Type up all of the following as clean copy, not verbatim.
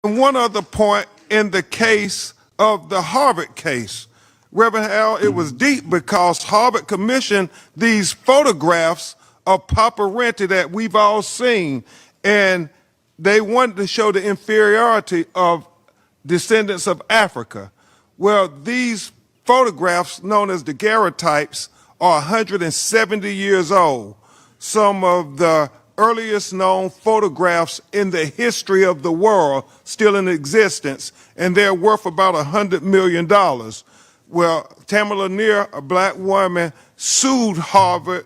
And one other point in the case of the Harvard case, Reverend Al, it was deep because Harvard commissioned these photographs of Papa Renti that we've all seen, and they wanted to show the inferiority of descendants of Africa. Well, these photographs, known as daguerreotypes, are 170 years old. Some of the earliest known photographs in the history of the world still in existence, and they're worth about $100 million. Well, Tamara Lanier, a black woman, sued Harvard.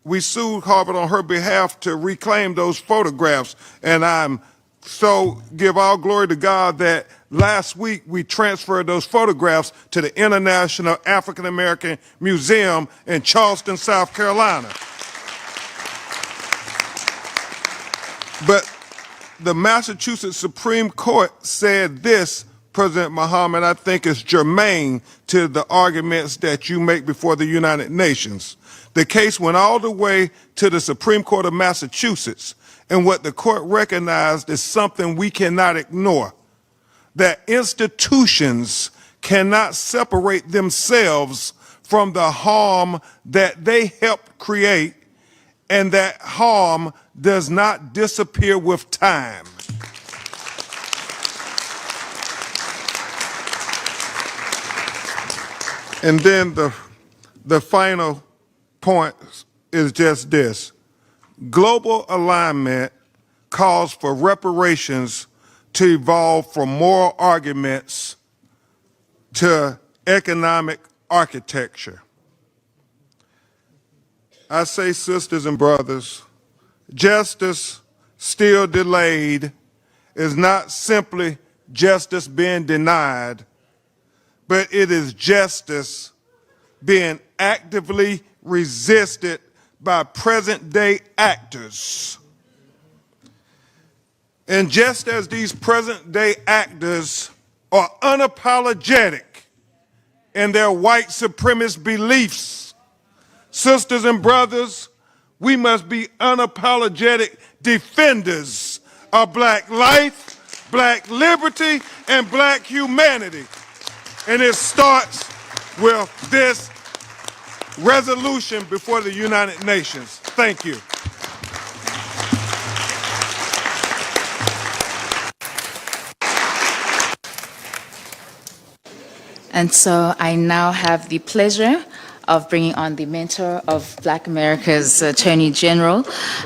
We sued Harvard on her behalf to reclaim those photographs, and I'm so give all glory to God that last week we transferred those photographs to the International African American Museum in Charleston, South Carolina. But the Massachusetts Supreme Court said this, President Mahama, and I think is germane to the arguments that you make before the United Nations. The case went all the way to the Supreme Court of Massachusetts, and what the court recognized is something we cannot ignore, that institutions cannot separate themselves from the harm that they helped create, and that harm does not disappear with time. And then the final point is just this. Global alignment calls for reparations to evolve from moral arguments to economic architecture. I say, sisters and brothers, justice still delayed is not simply justice being denied, but it is justice being actively resisted by present-day actors. And just as these present-day actors are unapologetic in their white supremacist beliefs, sisters and brothers, we must be unapologetic defenders of black life, black liberty, and black humanity. And it starts with this resolution before the United Nations. Thank you. And so I now have the pleasure of bringing on the mentor of Black America's Attorney General,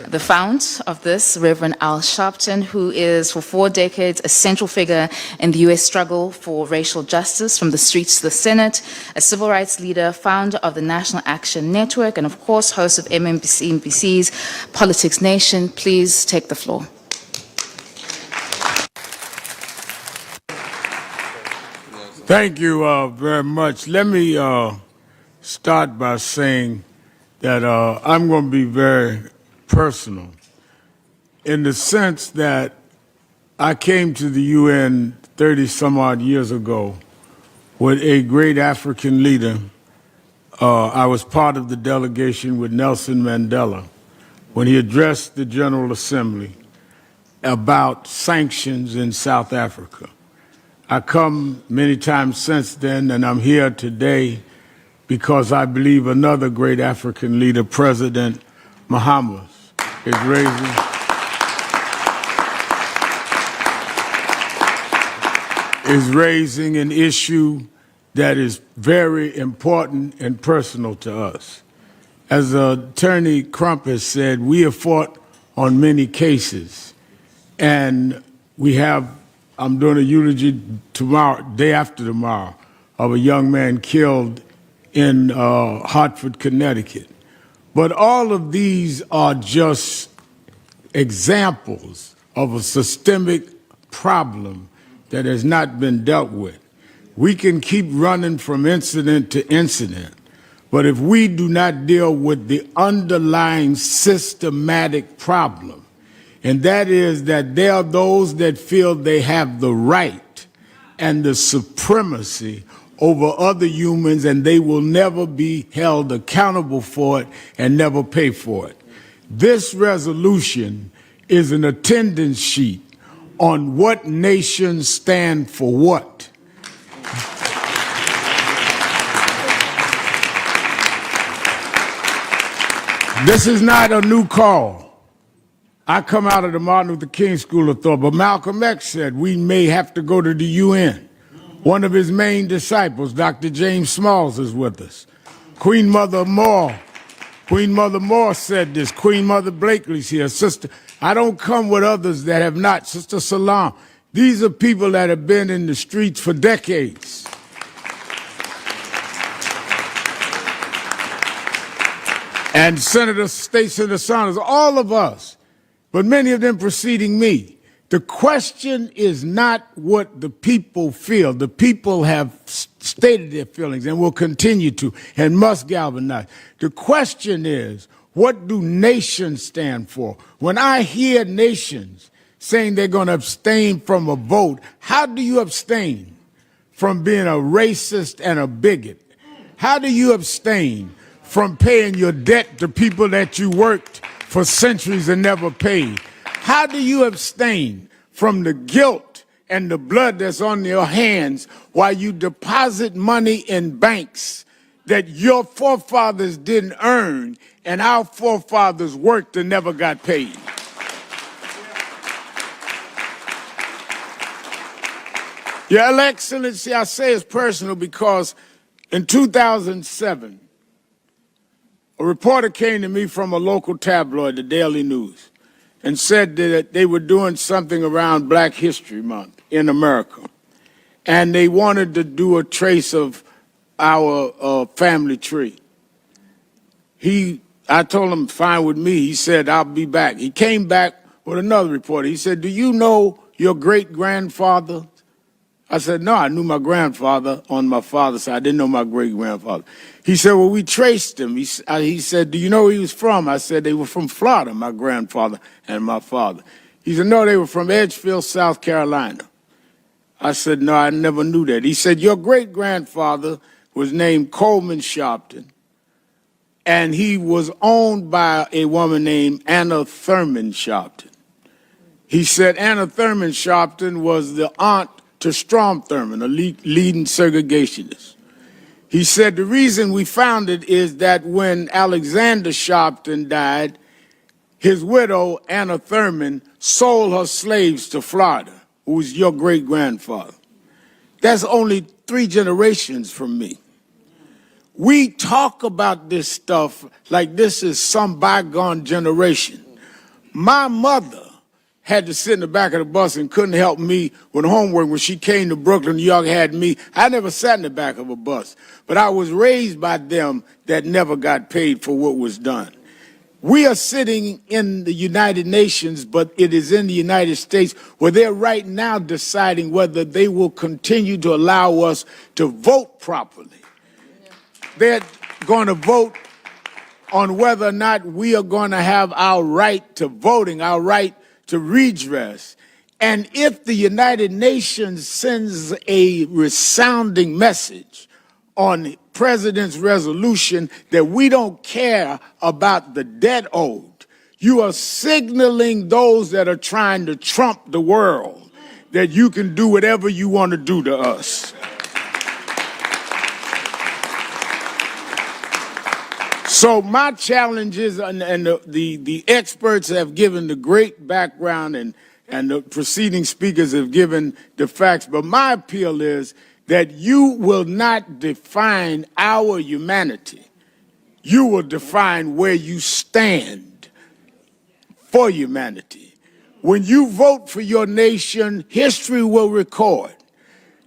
the fount of this, Reverend Al Sharpton, who is for 4 decades a central figure in the U.S. struggle for racial justice from the streets to the Senate, a civil rights leader, founder of the National Action Network, and of course, host of MSNBC's Politics Nation. Please take the floor. Thank you very much. Let me start by saying that I'm going to be very personal in the sense that I came to the UN 30-some-odd years ago with a great African leader. I was part of the delegation with Nelson Mandela when he addressed the General Assembly about sanctions in South Africa. I come many times since then, and I'm here today because I believe another great African leader, President Mahama, is raising an issue that is very important and personal to us. As Attorney Crump has said, we have fought on many cases, and we have, I'm doing a eulogy tomorrow, day after tomorrow, of a young man killed in Hartford, Connecticut. But all of these are just examples of a systemic problem that has not been dealt with. We can keep running from incident to incident, but if we do not deal with the underlying systematic problem, and that is that there are those that feel they have the right and the supremacy over other humans, and they will never be held accountable for it and never pay for it. This resolution is an attendance sheet on what nations stand for what. This is not a new call. I come out of the Martin Luther King School of Thought, but Malcolm X said we may have to go to the UN. One of his main disciples, Dr. James Smalls, is with us. Queen Mother Moore said this. Queen Mother Blakely's here. Sister, I don't come with others that have not. Sister Salam. These are people that have been in the streets for decades. And State Senator Saunders, all of us, but many of them preceding me. The question is not what the people feel. The people have stated their feelings and will continue to and must galvanize. The question is, what do nations stand for? When I hear nations saying they're going to abstain from a vote, how do you abstain from being a racist and a bigot? How do you abstain from paying your debt to people that you worked for centuries and never paid? How do you abstain from the guilt and the blood that's on your hands while you deposit money in banks that your forefathers didn't earn and our forefathers worked and never got paid? Your Excellency, I say it's personal because in 2007, a reporter came to me from a local tabloid, the Daily News, and said that they were doing something around Black History Month in America. And they wanted to do a trace of our family tree. I told him, fine with me. He said, I'll be back. He came back with another reporter. He said, do you know your great-grandfather? I said, no, I knew my grandfather on my father's side. I didn't know my great-grandfather. He said, well, we traced him. He said, do you know where he was from? I said, they were from Florida, my grandfather and my father. He said, no, they were from Edgefield, South Carolina. I said, no, I never knew that. He said, your great-grandfather was named Coleman Sharpton, and he was owned by a woman named Anna Thurman Sharpton. He said Anna Thurman Sharpton was the aunt to Strom Thurmond, a leading segregationist. He said the reason we found it is that when Alexander Sharpton died, his widow, Anna Thurman, sold her slaves to Florida, who was your great-grandfather. That's only 3 generations from me. We talk about this stuff like this is some bygone generation. My mother had to sit in the back of the bus and couldn't help me with homework when she came to Brooklyn, New York, had me. I never sat in the back of a bus, but I was raised by them that never got paid for what was done. We are sitting in the United Nations, but it is in the United States where they're right now deciding whether they will continue to allow us to vote properly. They're going to vote on whether or not we are going to have our right to voting, our right to redress. And if the United Nations sends a resounding message on the President's resolution that we don't care about the debt owed, you are signaling those that are trying to trump the world that you can do whatever you want to do to us. So my challenge is, and the experts have given the great background and the preceding speakers have given the facts, but my appeal is that you will not define our humanity. You will define where you stand for humanity. When you vote for your nation, history will record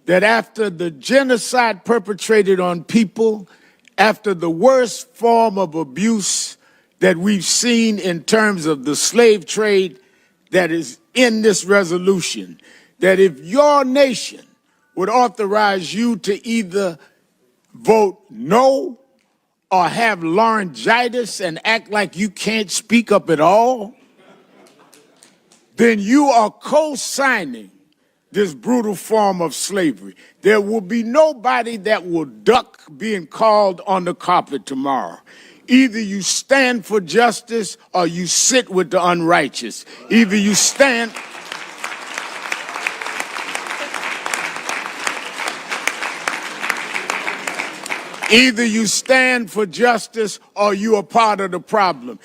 that after the genocide perpetrated on people, after the worst form of abuse that we've seen in terms of the slave trade that is in this resolution, that if your nation would authorize you to either vote no or have laryngitis and act like you can't speak up at all, then you are co-signing this brutal form of slavery. There will be nobody that will duck being called on the carpet tomorrow. Either you stand for justice or you sit with the unrighteous. Either you stand... Either you stand for justice or you are part of the problem.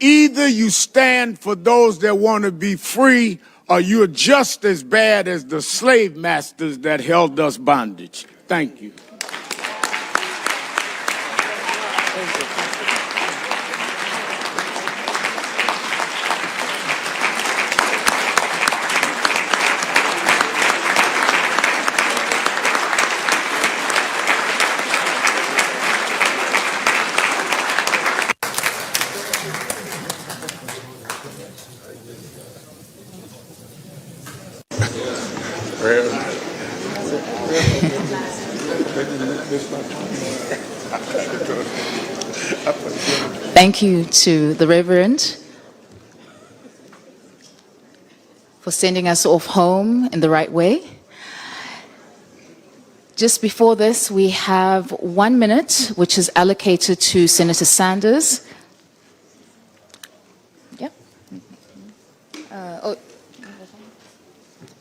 Either you stand for those that want to be free or you're just as bad as the slave masters that held us bondage. Thank you. Thank you to the Reverend for sending us off home in the right way. Just before this, we have 1 minute, which is allocated to Senator Sanders. Yep. Oh.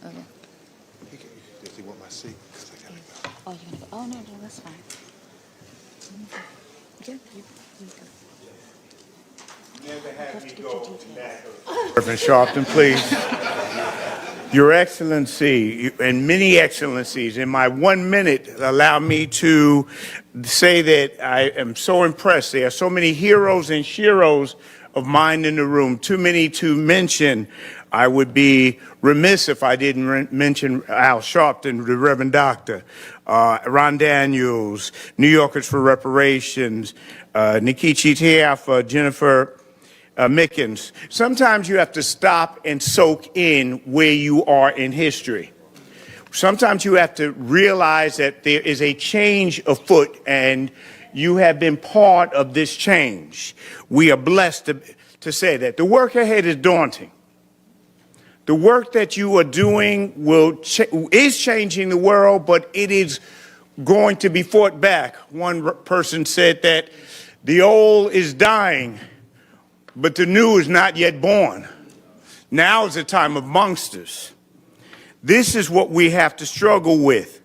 Okay. Does he want my seat? 'Cause I gotta go. Oh, you're gonna go. Oh, no, that's fine. Yeah, you go. Never have me go back. Reverend Sharpton, please. Your Excellency, and many excellencies, in my 1 minute, allow me to say that I am so impressed. There are so many heroes and sheroes of mine in the room, too many to mention. I would be remiss if I didn't mention Al Sharpton, the Reverend Doctor, Ron Daniels, New Yorkers for Reparations, Nikichi Tiafa, Jennifer Mickens. Sometimes you have to stop and soak in where you are in history. Sometimes you have to realize that there is a change afoot and you have been part of this change. We are blessed to say that. The work ahead is daunting. The work that you are doing is changing the world, but it is going to be fought back. One person said that the old is dying, but the new is not yet born. Now is a time of monsters. This is what we have to struggle with.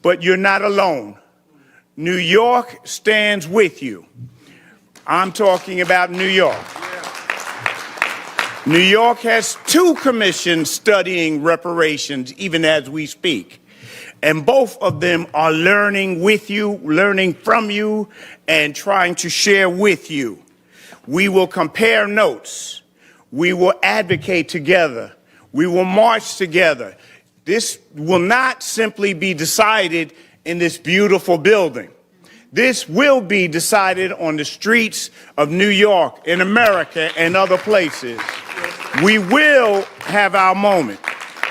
But you're not alone. New York stands with you. I'm talking about New York. New York has 2 commissions studying reparations, even as we speak. And both of them are learning with you, learning from you, and trying to share with you. We will compare notes. We will advocate together. We will march together. This will not simply be decided in this beautiful building. This will be decided on the streets of New York, in America, and other places. We will have our moment.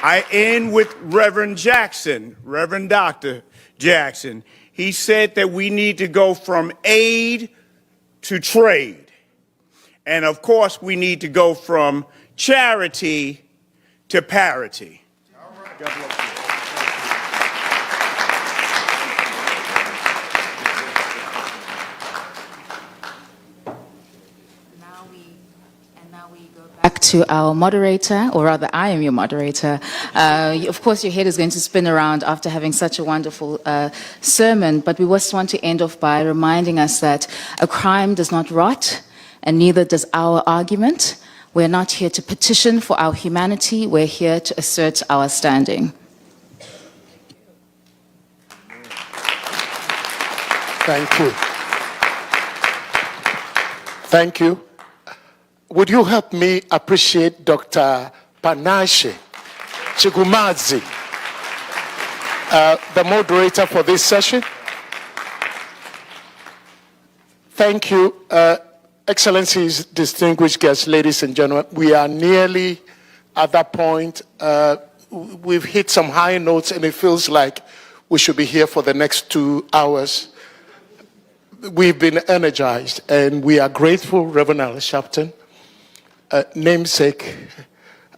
I end with Reverend Jackson, Reverend Dr. Jackson. He said that we need to go from aid to trade. And of course, we need to go from charity to parity. All right. God bless you. Now we go back to our moderator, or rather, I am your moderator. Of course, your head is going to spin around after having such a wonderful sermon, but we just want to end off by reminding us that a crime does not rot, and neither does our argument. We're not here to petition for our humanity. We're here to assert our standing. Thank you. Thank you. Would you help me appreciate Dr. Panache Chigumazi, the moderator for this session? Thank you. Excellencies, distinguished guests, ladies and gentlemen, we are nearly at that point. We've hit some high notes and it feels like we should be here for the next 2 hours. We've been energized and we are grateful, Reverend Al Sharpton. Namesake,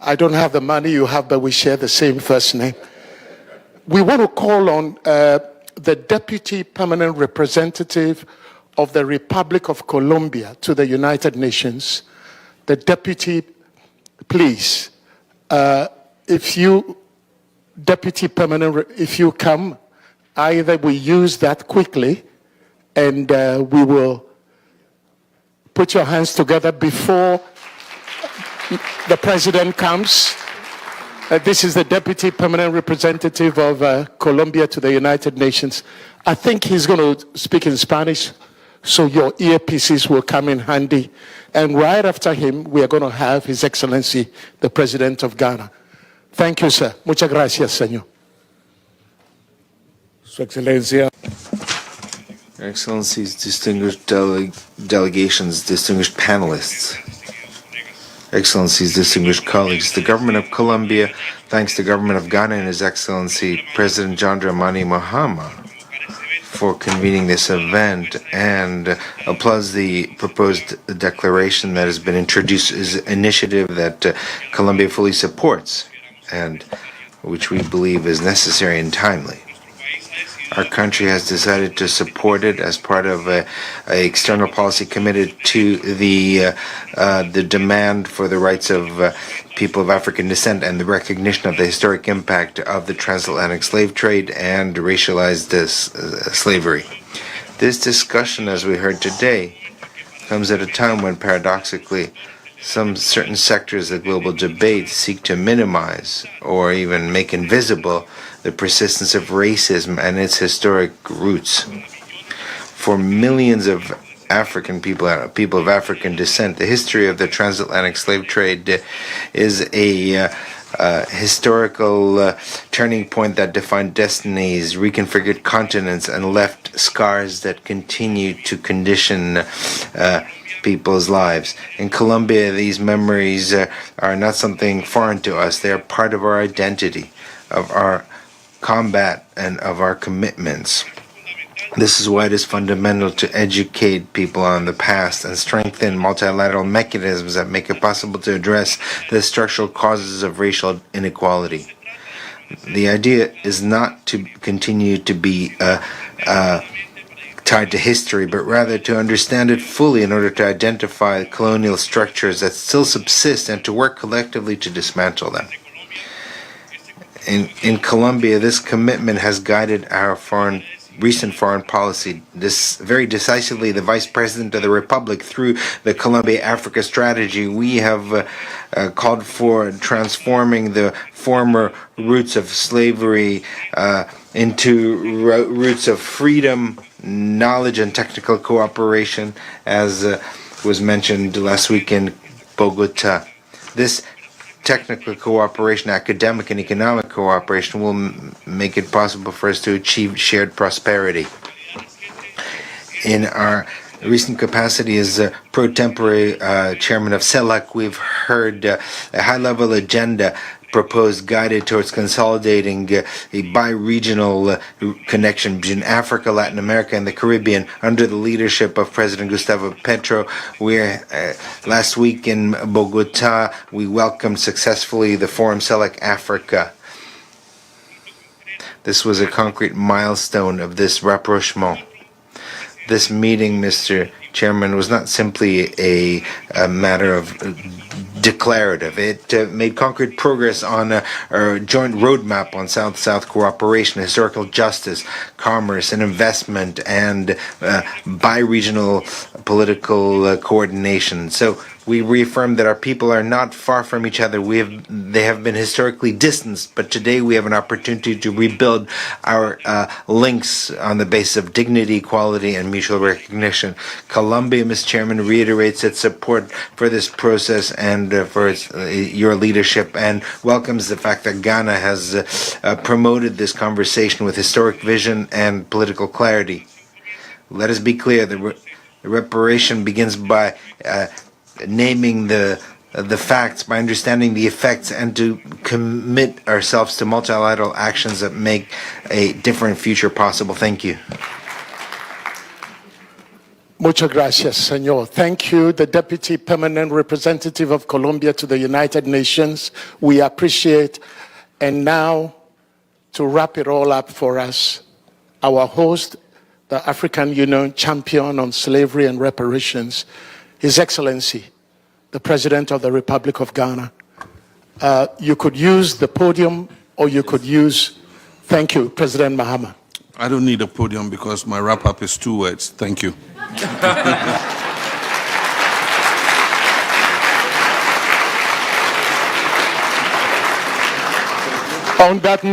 I don't have the money you have, but we share the same first name. We want to call on the Deputy Permanent Representative of the Republic of Colombia to the United Nations. The Deputy, please, if you, Deputy Permanent, if you come, either we use that quickly and we will put your hands together before the president comes. This is the Deputy Permanent Representative of Colombia to the United Nations. I think he's going to speak in Spanish, so your earpieces will come in handy. And right after him, we are going to have His Excellency, the President of Ghana. Thank you, sir. Muchas gracias, señor. Su Excelencia. Your Excellencies, distinguished delegations, distinguished panelists, Excellencies, distinguished colleagues, the government of Colombia thanks the government of Ghana and His Excellency President John Dramani Mahama for convening this event and applauds the proposed declaration that has been introduced as an initiative that Colombia fully supports and which we believe is necessary and timely. Our country has decided to support it as part of an external policy committed to the demand for the rights of people of African descent and the recognition of the historic impact of the transatlantic slave trade and racialized slavery. This discussion, as we heard today, comes at a time when paradoxically some certain sectors of global debate seek to minimize or even make invisible the persistence of racism and its historic roots. For millions of African people of African descent, the history of the transatlantic slave trade is a historical turning point that defined destinies, reconfigured continents, and left scars that continue to condition people's lives. In Colombia, these memories are not something foreign to us. They are part of our identity, of our combat, and of our commitments. This is why it is fundamental to educate people on the past and strengthen multilateral mechanisms that make it possible to address the structural causes of racial inequality. The idea is not to continue to be tied to history, but rather to understand it fully in order to identify colonial structures that still subsist and to work collectively to dismantle them. In Colombia, this commitment has guided our recent foreign policy. This very decisively, the Vice President of the Republic, through the Colombia-Africa strategy, we have called for transforming the former roots of slavery into roots of freedom, knowledge, and technical cooperation, as was mentioned last week in Bogota. This technical cooperation, academic and economic cooperation will make it possible for us to achieve shared prosperity. In our recent capacity as pro tempore chairman of CELAC, we've heard a high-level agenda proposed guided towards consolidating a bi-regional connection between Africa, Latin America, and the Caribbean under the leadership of President Gustavo Petro. Last week in Bogota, we welcomed successfully the Forum CELAC Africa. This was a concrete milestone of this rapprochement. This meeting, Mr. Chairman, was not simply a matter of declarative. It made concrete progress on a joint roadmap on South-South cooperation, historical justice, commerce, and investment, and bi-regional political coordination. So we reaffirmed that our people are not far from each other. They have been historically distanced, but today we have an opportunity to rebuild our links on the basis of dignity, equality, and mutual recognition. Colombia, Mr. Chairman, reiterates its support for this process and for your leadership, and welcomes the fact that Ghana has promoted this conversation with historic vision and political clarity. Let us be clear, the reparation begins by naming the facts, by understanding the effects, and to commit ourselves to multilateral actions that make a different future possible. Thank you. Muchas gracias, señor. Thank you, the Deputy Permanent Representative of Colombia to the United Nations. We appreciate. And now, to wrap it all up for us, our host, the African Union Champion on Slavery and Reparations, His Excellency, the President of the Republic of Ghana. You could use the podium, or you could use, thank you, President Mahama. I don't need a podium because my wrap-up is 2 words. Thank you. On that